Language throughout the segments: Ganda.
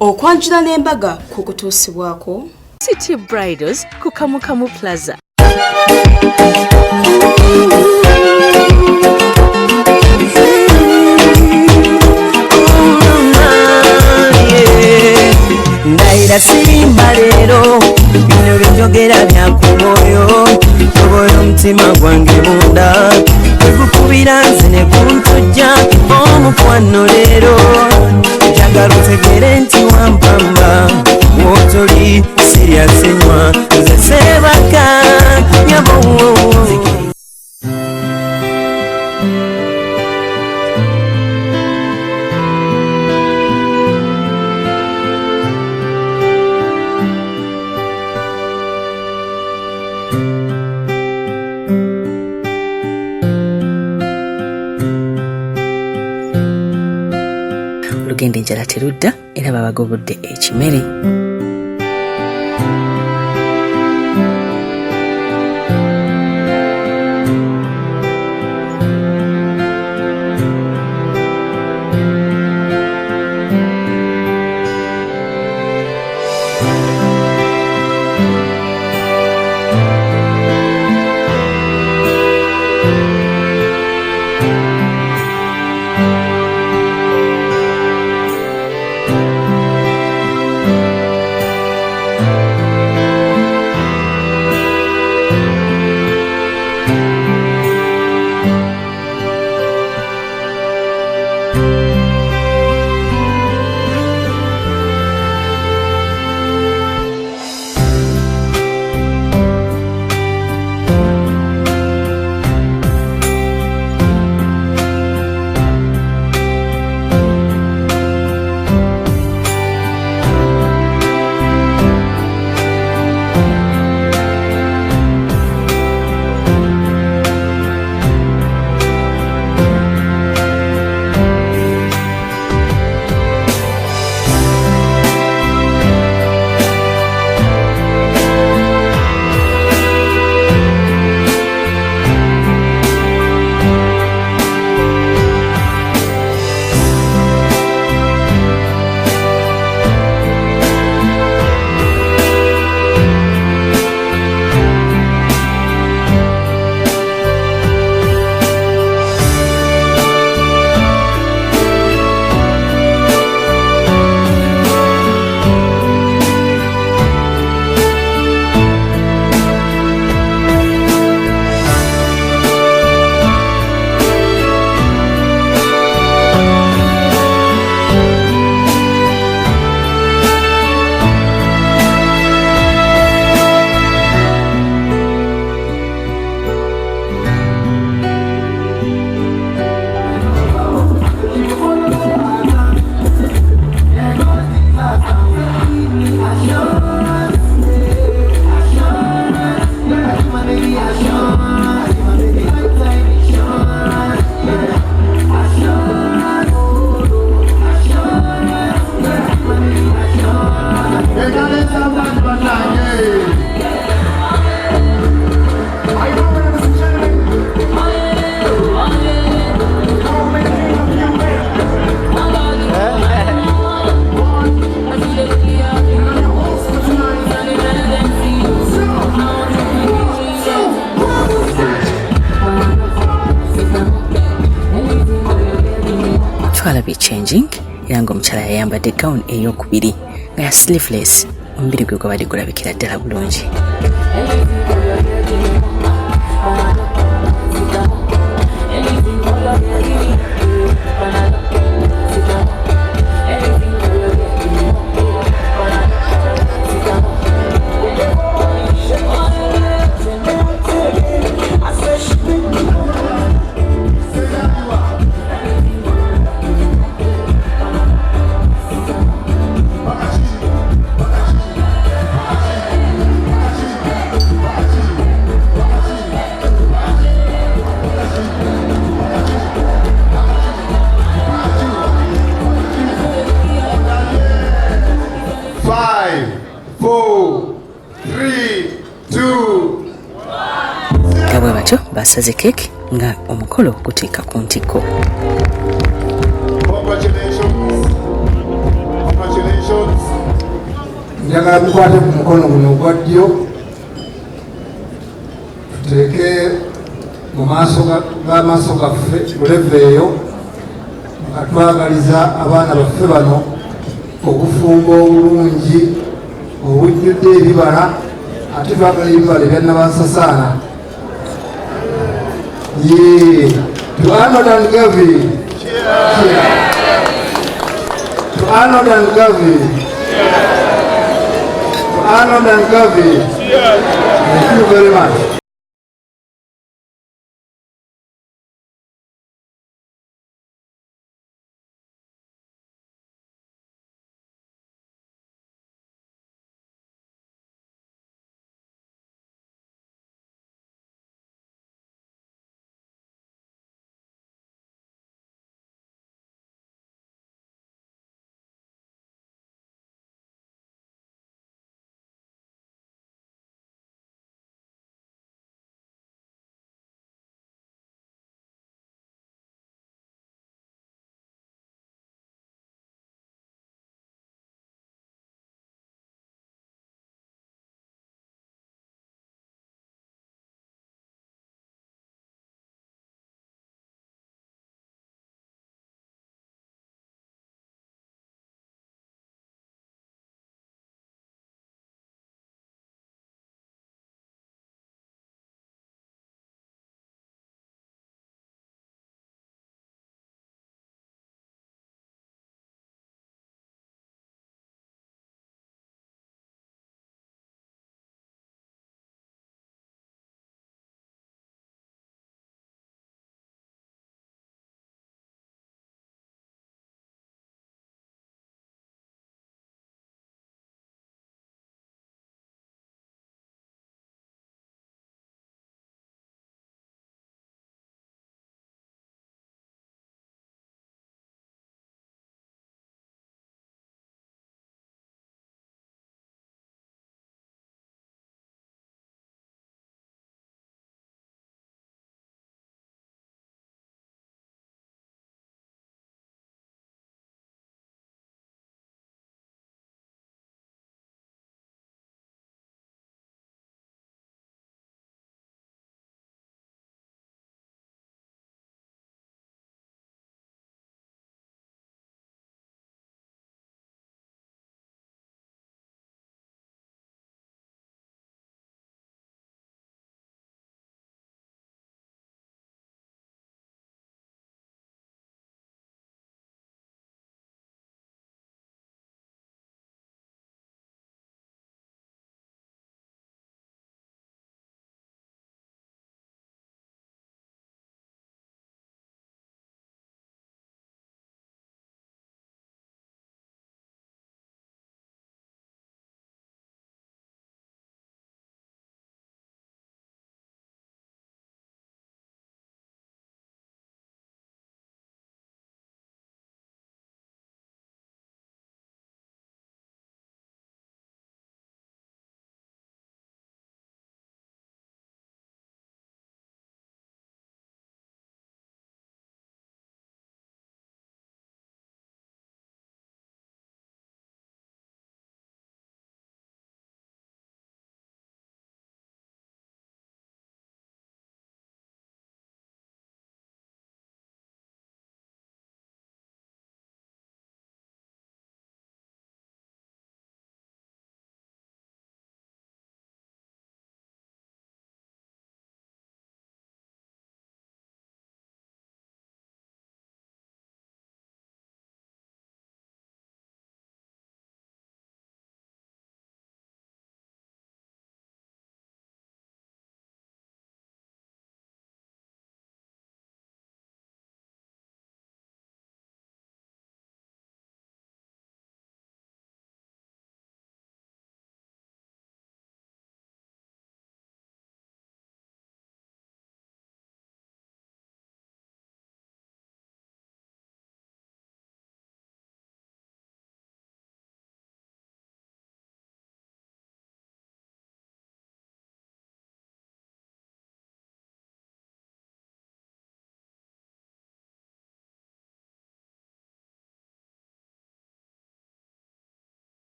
Okwanjula n'embaga kukutuusibwako City Bridals ku Kamukamu Plaza. Ndaira sirimba lero bino byogera byakumoyo toboyo mtima gwange munda ekukubira nze ne kuntujja omukwano lero njagala otegere nti wampamba wotoli siryasenywa nze sebaka nyabo. Lugende njala terudda era babagobodde ekimere. Changing yango mchala yayambadde gown ey'okubiri nga ya sleeveless omubiri gwe gwabadde gulabikira ddala bulungi. Kabwe batyo basaze cake nga omukolo guteeka ku ntikko. Congratulations. njagala mukwate ku mukono guno ogwa ddyo tuteeke mu maaso gaffe tuleveeyo nga twagaliza abaana baffe bano obufumbo obulungi obujjudde ebibala ate twagala ebibala ebyannabansasaana. To Anold and Gabriell. To Anold and Gabriell. To Anold and Gabriell. Thank you very much.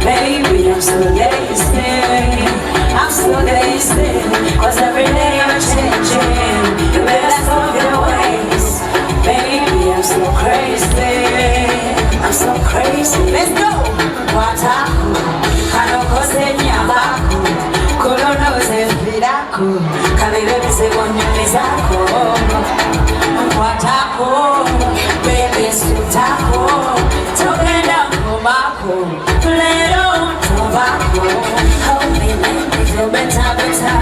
Baby, I'm still wasting. I'm still wasting. Cause every day I'm changing. You better stop your ways. Baby, I'm so crazy. I'm so crazy. Let's go. Wataku. Kanokose nyabaku. Kolonoze viraku. Kabebebise konyemezako. Wataku. Baby, sutaku. Togenda kumako. Little tobacco. Hold me, make me feel better, better.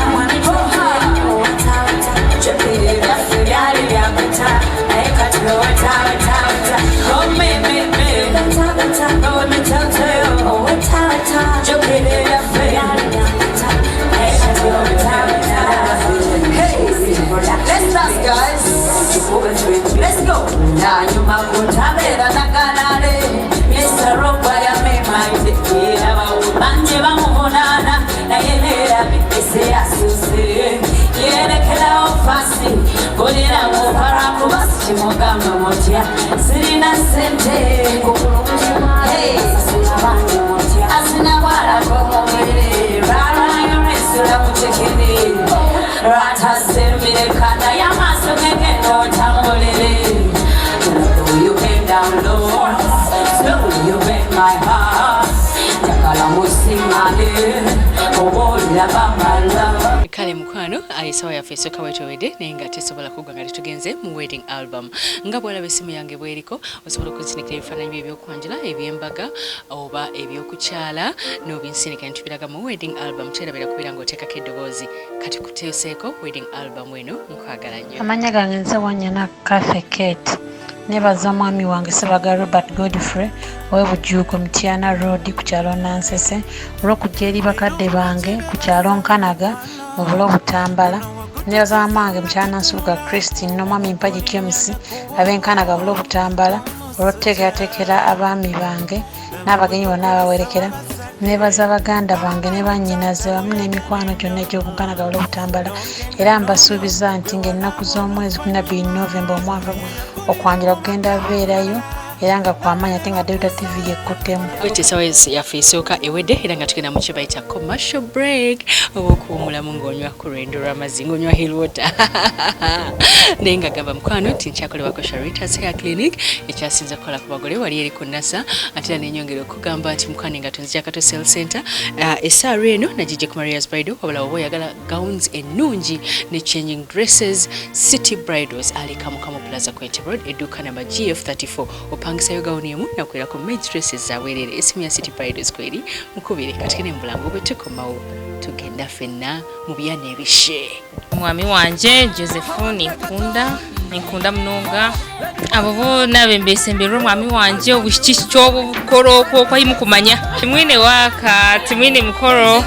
Let's dance, guys. Let's go. Now you might have it and I got it. Mr. Roba, ya me mind it. Manjeva Muwala, na yenera bitese asuse. Yene kela ofasi, golina mufara kubasi mugamba motia. Sirina sente, hey, sina bandi motia. Asina wala komomere, rara yuresula kuchekini. Rata semire kana yamaso ngekendo tamolele. You came down low, slowly you break my heart. Kale mukwano alisawa ya fesoka wetu wede nenga tesobola kugwa nga tugenze mu wedding album nga bwala besimu yange bweriko osobola kuzinikira ebifaananyi by'ebyokwanjula eby'embaga oba ebyokukyala n'obinsinika ntubiraga mu wedding album kyerabira kubira ng'oteekako eddoboozi kati kuteeseeko wedding album eno nkwagala nnyo. Amanya gange nze Wanyana Cafe Kate nebaza mwami wange Sebaga Robert Godfrey ow'ebujuuko Mutiana Road ku kyalo Nansese olw'okujja eri bakadde bange ku kyalo Nkanaga mu bulo Butambala. Nebaza mamange Mukyala Nansubuga Christine n'omwami Mpagi James ab'Enkanaga bulo Butambala olw'okuteekerateekera abaami bange n'abagenyi bonna abawerekera. Nebaza baganda bange ne bannyinaze wamu n'emikwano gyonna egy'oku Nkanaga bulo Butambala era mbasuubiza nti ng'ennaku z'omwezi 12 Novemba omwaka okwanjula kugenda beerayo era nga kwamanya ate nga Delta TV yekkuttemu. Esawa yaffe esooka ewedde era nga tugenda mu kye bayita commercial break oba okuwumulamu ng'onywa ku lwendo lw'amazzi ng'onywa hillwater. Naye nga gamba mukwano nti nkyakolebwako Sharita's Hair Clinic ekyasinza kukola ku bagole wali eri ku Nasa ate era nenyongera okugamba nti mukwano nga tonzija Kato Cell Center essaawa eno nagijje ku Maria's Bridal wabula oba oyagala gowns ennungi ne changing dresses City Bridals ali Kamukamu Plaza Quinte Road edduuka namba GF34 opangisayo gawuni emu nakwera ku made dresses zaweerere esimu ya City Bridals kweri mukubire kati ne mbulango bwe tukomawo tugenda ffenna mu byana ebishe. Mwami wanje Josephine nkunda munonga abo bonna bembesembera mwami wanje obushiki ky'obukoro okwayimu kumanya timwine waka timwine mukoro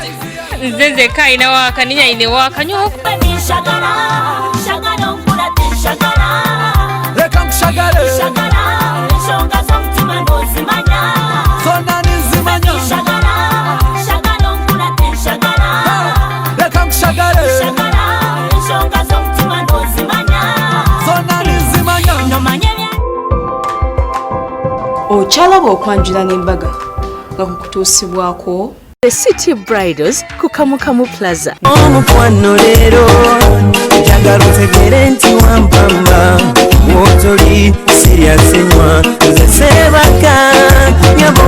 nzenze kaina waka ninya ine waka nyoko shagala nkula shagala leka kushagala shagala nsonga z'omutima n'ozimanya zonna nizimanya shagala nkula shagala leka kushagala nsonga z'omutima n'ozimanya zonna nizimanya nomanya okyalaba okwanjula n'embaga nga kukutuusibwako The City Bridals ku Kamukamu Plaza. Omukwano leero njagala otegere nti wampamba wotoli sirya senywa nze Sebaga nyabo